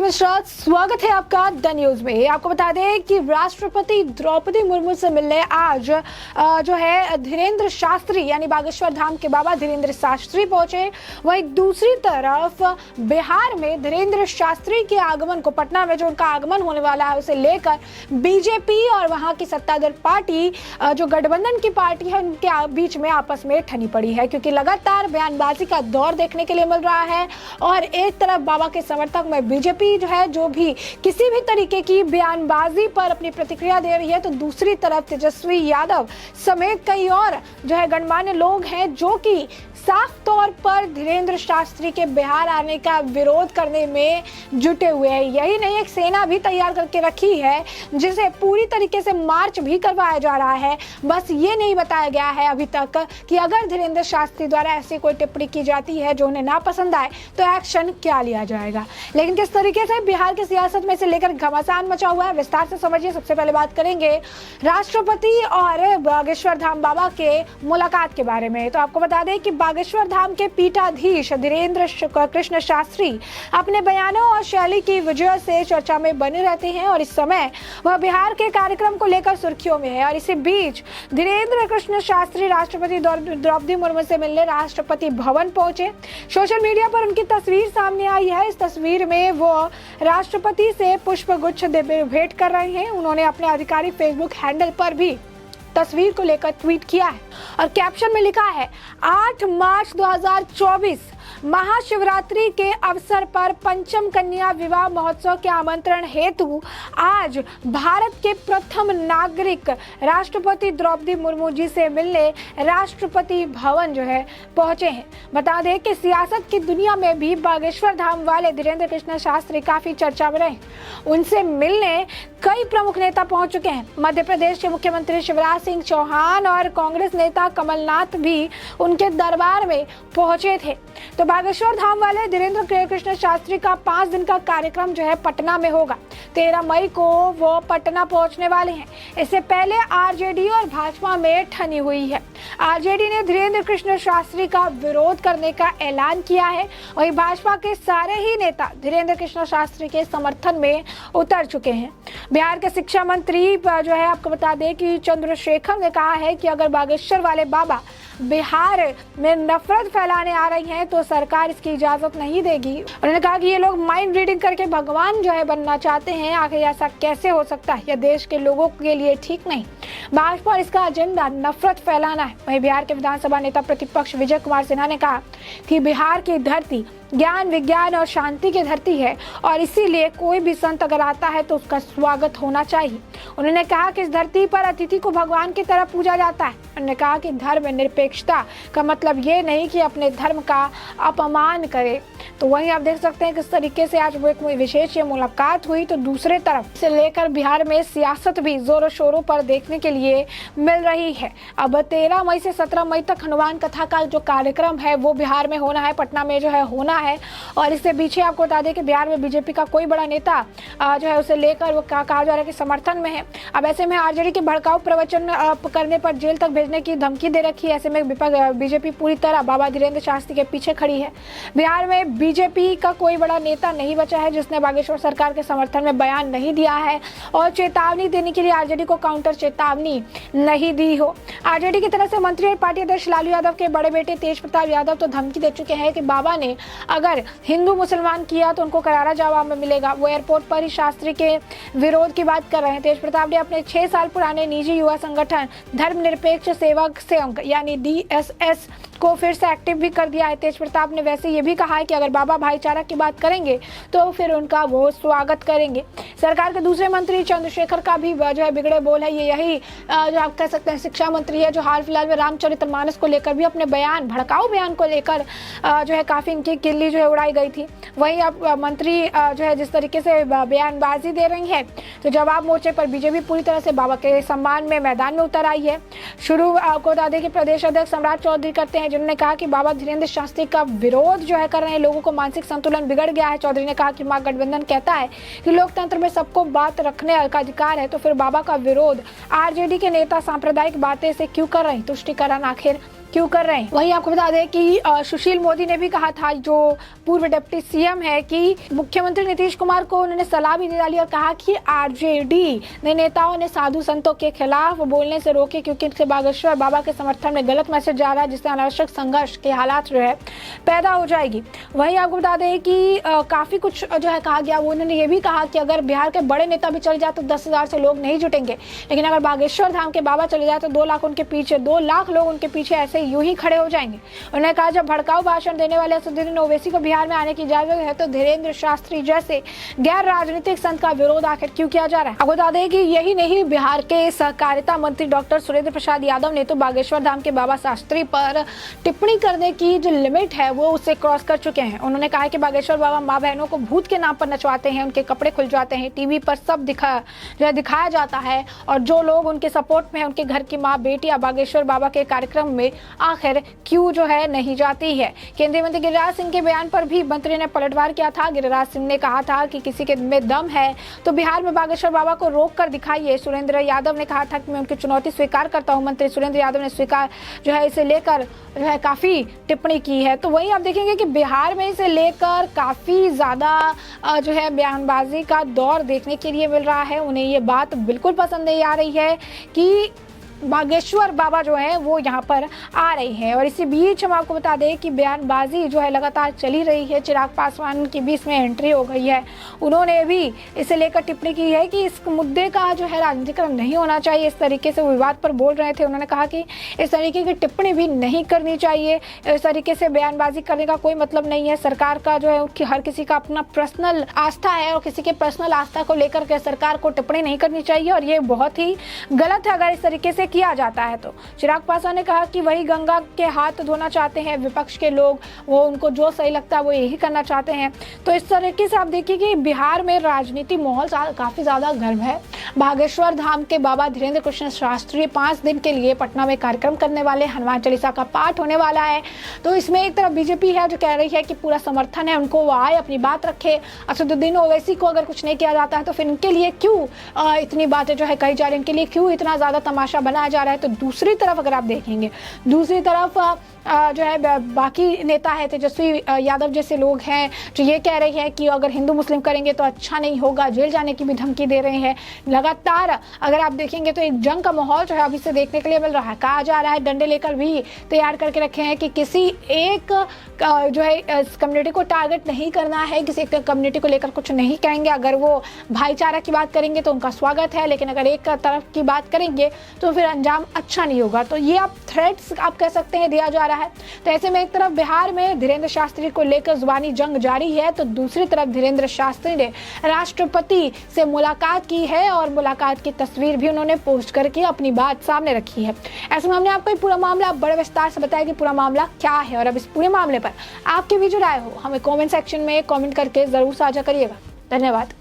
नमस्कार, स्वागत है आपका द न्यूज में। आपको बता दें कि राष्ट्रपति द्रौपदी मुर्मू से मिलने आज जो है धीरेन्द्र शास्त्री यानी बागेश्वर धाम के बाबा धीरेन्द्र शास्त्री पहुंचे। वहीं दूसरी तरफ बिहार में धीरेन्द्र शास्त्री के आगमन को, पटना में जो उनका आगमन होने वाला है उसे लेकर बीजेपी और वहां की सत्ताधार पार्टी जो गठबंधन की पार्टी है उनके बीच में आपस में ठनी पड़ी है, क्योंकि लगातार बयानबाजी का दौर देखने के लिए मिल रहा है। और एक तरफ बाबा के समर्थक में बीजेपी जो है जो भी किसी भी तरीके की बयानबाजी पर अपनी प्रतिक्रिया दे रही है, तो दूसरी तरफ तेजस्वी यादव समेत कई और जो है गणमान्य लोग हैं जो कि साफ तौर पर धीरेन्द्र शास्त्री के बिहार आने का विरोध करने में जुटे हुए हैं। यही नहीं, एक सेना भी तैयार करके रखी है जिसे पूरी तरीके से मार्च भी करवाया जा रहा है। बस ये नहीं बताया गया है अभी तक कि अगर धीरेन्द्र शास्त्री द्वारा ऐसी कोई टिप्पणी की जाती है जो उन्हें ना पसंद आए तो एक्शन क्या लिया जाएगा। लेकिन किस तरीके से बिहार की सियासत में से लेकर घमासान मचा हुआ है, विस्तार से समझिए। सबसे पहले बात करेंगे राष्ट्रपति और बागेश्वर धाम बाबा के मुलाकात के बारे में। तो आपको बता दें कि बागेश्वर धाम के पीठाधीश धीरेन्द्र कृष्ण शास्त्री अपने बयानों और शैली की वजह से चर्चा में बने रहते हैं और इस समय वह बिहार के कार्यक्रम को लेकर सुर्खियों में है। और इसी बीच धीरेन्द्र कृष्ण शास्त्री राष्ट्रपति द्रौपदी मुर्मू से मिलने राष्ट्रपति भवन पहुंचे। सोशल मीडिया पर उनकी तस्वीर सामने आई है। इस तस्वीर में वो राष्ट्रपति से पुष्प गुच्छ भेंट कर रहे हैं। उन्होंने अपने आधिकारिक फेसबुक हैंडल पर भी तस्वीर को लेकर ट्वीट किया है और कैप्शन में लिखा है 8 मार्च 2024 महाशिवरात्रि के अवसर पर पंचम कन्या विवाह महोत्सव के आमंत्रण हेतु आज भारत के प्रथम नागरिक राष्ट्रपति द्रौपदी मुर्मू जी से मिलने राष्ट्रपति भवन जो है पहुंचे हैं। बता दें कि सियासत की दुनिया में भी बागेश्वर धाम वाले धीरेन्द्र कृष्ण शास्त्री काफी चर्चा में रहे। उनसे मिलने कई प्रमुख नेता पहुंच चुके हैं। मध्य प्रदेश के मुख्यमंत्री शिवराज सिंह चौहान और कांग्रेस नेता कमलनाथ भी उनके दरबार में पहुंचे थे। तो बागेश्वर धाम वाले धीरेन्द्र कृष्ण शास्त्री का 5 दिन का कार्यक्रम जो है पटना में होगा। 13 मई को वो पटना पहुंचने वाले हैं। इससे पहले आरजेडी और भाजपा में ठनी हुई है। आरजेडी ने धीरेन्द्र कृष्ण शास्त्री का विरोध करने का ऐलान किया है। वहीं भाजपा के सारे ही नेता धीरेन्द्र कृष्ण शास्त्री के समर्थन में उतर चुके हैं। बिहार के शिक्षा मंत्री जो है आपको बता दें कि चंद्रशेखर ने कहा है कि अगर बागेश्वर वाले बाबा बिहार में नफरत फैलाने आ रही हैं तो सरकार इसकी इजाजत नहीं देगी। उन्होंने कहा कि ये लोग माइंड रीडिंग करके भगवान जो है बनना चाहते हैं। आखिर ऐसा कैसे हो सकता है? यह देश के लोगों के लिए ठीक नहीं। भाजपा और इसका एजेंडा नफरत फैलाना है। वहीं बिहार के विधानसभा नेता प्रतिपक्ष विजय कुमार सिन्हा ने कहा कि बिहार की धरती ज्ञान, विज्ञान और शांति की धरती है और इसीलिए कोई भी संत अगर आता है तो उसका स्वागत होना चाहिए। उन्होंने कहा कि इस धरती पर अतिथि को भगवान की तरह पूजा जाता है। उन्होंने कहा कि धर्म निरपेक्षता का मतलब ये नहीं कि अपने धर्म का अपमान करे। तो वहीं आप देख सकते हैं किस तरीके से आज वो एक विशेष मुलाकात हुई। तो दूसरे तरफ से लेकर बिहार में सियासत भी जोरों शोरों पर देखने के लिए मिल रही है। अब 13 मई से 17 मई तक हनुमान कथा का जो कार्यक्रम है वो बिहार में होना है, पटना में जो है होना है। और इससे पीछे आपको बता दें कि बिहार में बीजेपी का कोई बड़ा नेता जो है उसे लेकर वो कहा जा रहा है कि समर्थन में है। अब ऐसे में आरजेडी के भड़काऊ प्रवचन करने पर जेल तक भेजने की धमकी दे रखी है। ऐसे में बीजेपी पूरी तरह बाबा धीरेन्द्र शास्त्री के पीछे खड़ी है। बिहार में बीजेपी का कोई बड़ा नेता नहीं बचा है जिसने बागेश्वर सरकार के समर्थन में बयान नहीं दिया है और चेतावनी देने के लिए आरजेडी को काउंटर चेतावनी नहीं दी हो। आरजेडी की तरफ से मंत्री और पार्टी अध्यक्ष लालू यादव के बड़े बेटे तेज प्रताप यादव तो धमकी दे चुके हैं कि बाबा ने अगर हिंदू मुसलमान किया तो उनको करारा जवाब में मिलेगा। वो एयरपोर्ट पर ही शास्त्री के विरोध की बात कर रहे हैं। तेज प्रताप ने अपने 6 साल पुराने निजी युवा संगठन धर्मनिरपेक्ष सेवक संघ यानी DSS को फिर से एक्टिव भी कर दिया है। तेज प्रताप ने वैसे ये भी कहा है कि अगर बाबा भाईचारा की बात करेंगे तो फिर उनका वो स्वागत करेंगे। सरकार के दूसरे मंत्री चंद्रशेखर का भी जो है बिगड़े बोल है। ये यही जो आप कह सकते हैं शिक्षा मंत्री है जो हाल फिलहाल में रामचरितमानस को लेकर भी अपने बयान, भड़काऊ बयान को लेकर जो है काफी इनकी किल्ली जो है उड़ाई गई थी। वहीं अब मंत्री जो है जिस तरीके से बयानबाजी दे रही है तो जवाब मोर्चे पर बीजेपी पूरी तरह से बाबा के सम्मान में मैदान में उतर आई है। शुरू आपको बता दें कि प्रदेश अध्यक्ष सम्राट चौधरी करते हैं जिन्होंने कहा कि बाबा धीरेन्द्र शास्त्री का विरोध जो है कर रहे हैं लोगों को मानसिक संतुलन बिगड़ गया है। चौधरी ने कहा कि महागठबंधन कहता है कि लोकतंत्र में सबको बात रखने का अधिकार है तो फिर बाबा का विरोध आरजेडी के नेता सांप्रदायिक बातें से क्यों कर रहे हैं? तुष्टिकरण आखिर क्यों कर रहे हैं। वहीं आपको बता दें कि सुशील मोदी ने भी कहा था, जो पूर्व डिप्टी सीएम है, कि मुख्यमंत्री नीतीश कुमार को उन्होंने सलाह भी दे डाली और कहा कि आरजेडी ने नेताओं ने साधु संतों के खिलाफ बोलने से रोके, क्योंकि इनसे बागेश्वर बाबा के समर्थन में गलत मैसेज जा रहा है, जिससे अनावश्यक संघर्ष के हालात जो है पैदा हो जाएगी। वहीं आपको बता दें कि काफी कुछ जो है कहा गया। वो उन्होंने ये भी कहा कि अगर बिहार के बड़े नेता भी चले जाए तो 10,000 से लोग नहीं जुटेंगे, लेकिन अगर बागेश्वर धाम के बाबा चले जाए तो 2 लाख उनके पीछे, 2 लाख लोग उनके पीछे ऐसे यूं ही खड़े हो जाएंगे। उन्होंने कहा, जब भड़काऊ भाषण देने वाले असदुद्दीन ओवैसी को बिहार में आने की इजाजत है तो धीरेन्द्र शास्त्री जैसे गैर राजनीतिक संत का विरोध आखिर क्यों किया जा रहा है। आपको बता दें कि यही नहीं, बिहार के सहकारिता मंत्री डॉक्टर सुरेंद्र प्रसाद यादव ने तो बागेश्वर धाम के बाबा शास्त्री पर टिप्पणी करने की जो लिमिट है वो उसे क्रॉस कर चुके हैं। उन्होंने कहा कि बागेश्वर बाबा माँ बहनों को भूत के नाम पर नचवाते हैं, उनके कपड़े खुल जाते हैं, टीवी पर सब दिखाया जाता है, और जो लोग उनके सपोर्ट में है, उनके घर की माँ बेटियां बागेश्वर बाबा के कार्यक्रम में आखिर क्यों जो है नहीं जाती है। केंद्रीय मंत्री गिरिराज सिंह के बयान पर भी मंत्री ने पलटवार किया था। गिरिराज सिंह ने कहा था कि किसी के में दम है तो बिहार में बागेश्वर बाबा को रोक कर दिखाइए। सुरेंद्र यादव ने कहा था कि मैं उनकी चुनौती स्वीकार करता हूं। मंत्री सुरेंद्र यादव ने स्वीकार जो है इसे लेकर जो है काफी टिप्पणी की है। तो वहीं आप देखेंगे कि बिहार में इसे लेकर काफी ज्यादा जो है बयानबाजी का दौर देखने के लिए मिल रहा है। उन्हें ये बात बिल्कुल पसंद नहीं आ रही है कि बागेश्वर बाबा जो है वो यहाँ पर आ रही है। और इसी बीच हम आपको बता दें कि बयानबाजी जो है लगातार चली रही है। चिराग पासवान की भी इसमें एंट्री हो गई है। उन्होंने भी इसे लेकर टिप्पणी की है कि इस मुद्दे का जो है राजनीतिकरण नहीं होना चाहिए। इस तरीके से विवाद पर बोल रहे थे। उन्होंने कहा कि इस तरीके की टिप्पणी भी नहीं करनी चाहिए। इस तरीके से बयानबाजी करने का कोई मतलब नहीं है। सरकार का जो है हर किसी का अपना पर्सनल आस्था है और किसी के पर्सनल आस्था को लेकर के सरकार को टिप्पणी नहीं करनी चाहिए, और ये बहुत ही गलत है अगर इस तरीके से किया जाता है तो। चिराग पासवान ने कहा कि वही गंगा के हाथ धोना चाहते हैं विपक्ष के लोग, वो उनको जो सही लगता है वो यही करना चाहते हैं। तो इस तरीके से आप देखिए कि बिहार में राजनीति माहौल काफी ज्यादा गर्म है। बागेश्वर धाम के बाबा धीरेन्द्र कृष्ण शास्त्री 5 दिन के लिए पटना में कार्यक्रम करने वाले, हनुमान चालीसा का पाठ होने वाला है। तो इसमें एक तरफ बीजेपी है जो कह रही है कि पूरा समर्थन है उनको, वो आए अपनी बात रखे। असदुद्दीन ओवैसी को अगर कुछ नहीं किया जाता है तो फिर इनके लिए क्यों इतनी बातें जो है कही जा रही है, इनके लिए क्यों इतना ज्यादा तमाशा बनाया जा रहा है। तो दूसरी तरफ अगर आप देखेंगे, दूसरी तरफ जो है बाकी नेता है, तेजस्वी यादव जैसे लोग हैं जो ये कह रहे हैं कि अगर हिंदू मुस्लिम करेंगे तो अच्छा नहीं होगा, जेल जाने की भी धमकी दे रहे हैं। लगातार अगर आप देखेंगे तो एक जंग का माहौल जो है अभी से देखने के लिए मिल रहा है। कहा जा रहा है डंडे लेकर भी तैयार करके रखे हैं कि किसी एक जो है इस कम्युनिटी को टारगेट नहीं करना है, किसी एक कम्युनिटी को लेकर कुछ नहीं कहेंगे। अगर वो भाईचारा की बात करेंगे तो उनका स्वागत है, लेकिन अगर एक तरफ की बात करेंगे तो फिर अंजाम अच्छा नहीं होगा। तो ये आप थ्रेट्स आप कह सकते हैं दिया जा रहा है। तो ऐसे में एक तरफ बिहार में धीरेन्द्र शास्त्री को लेकर जुबानी जंग जारी है, तो दूसरी तरफ धीरेन्द्र शास्त्री ने राष्ट्रपति से मुलाकात की है और मुलाकात की तस्वीर भी उन्होंने पोस्ट करके अपनी बात सामने रखी है। ऐसे में हमने आपको ये पूरा मामला बड़े विस्तार से बताया कि पूरा मामला क्या है, और अब इस पूरे मामले पर आपकी भी जो राय हो हमें कमेंट सेक्शन में कमेंट करके जरूर साझा करिएगा। धन्यवाद।